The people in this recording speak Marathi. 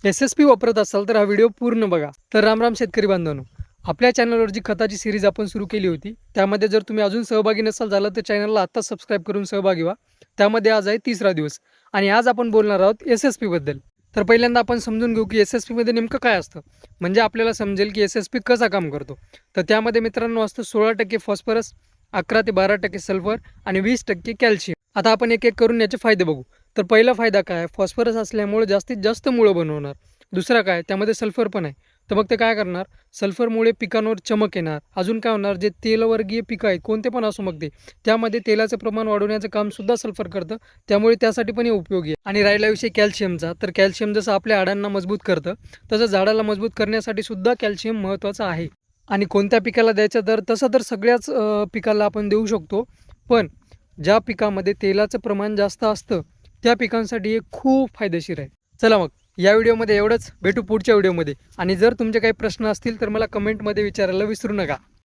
एस-एस-पी वापरत असाल तर हा व्हिडिओ पूर्ण बघा. तर राम शेतकरी बांधवांनो, आपल्या चॅनलवर जी खताची सिरीज आपण सुरू केली होती, त्यामध्ये जर तुम्ही अजून सहभागी नसाल झाला तर चॅनलला आत्ताच सबस्क्राईब करून सहभागी व्हा. त्यामध्ये आज आहे 3रा दिवस आणि आज आपण बोलणार आहोत एस-एस-पी बद्दल. तर पहिल्यांदा आपण समजून घेऊ की एस-एस-पीमध्ये नेमकं काय असतं, म्हणजे आपल्याला समजेल की एस-एस-पी कसा काम करतो. तर त्यामध्ये मित्रांनो असतं 16% फॉस्फरस, 11 ते 12% सल्फर आणि 20% कॅल्शियम. आता आपण एक एक करून याचे फायदे बघू. तर पहिला फायदा काय, फॉस्फरस असल्यामुळे जास्तीत जास्त मुळं बनवणार. दुसरा काय, त्यामध्ये सल्फर पण आहे. तर मग ते काय करणार, सल्फरमुळे पिकांवर चमक येणार. अजून काय होणार, जे तेलवर्गीय पिकं आहेत कोणते पण असो मग ते, त्यामध्ये तेलाचं प्रमाण वाढवण्याचं काम सुद्धा सल्फर करतं. त्यामुळे त्यासाठी पण हे उपयोगी आहे. आणि राहिला विषय कॅल्शियमचा, तर कॅल्शियम जसं आपल्या हाडांना मजबूत करतं, तसं झाडाला मजबूत करण्यासाठी सुद्धा कॅल्शियम महत्त्वाचं आहे. आणि कोणत्या पिकाला द्यायचं, तर तसं तर सगळ्याच पिकाला आपण देऊ शकतो. पण ज्या पिकामध्ये तेलाचं प्रमाण जास्त असतं त्या पिकांसाठी हे खूप फायदेशीर आहे. चला मग या व्हिडिओमध्ये एवढंच. भेटू पुढच्या व्हिडिओमध्ये. आणि जर तुमचे काही प्रश्न असतील तर मला कमेंटमध्ये विचारायला विसरू नका.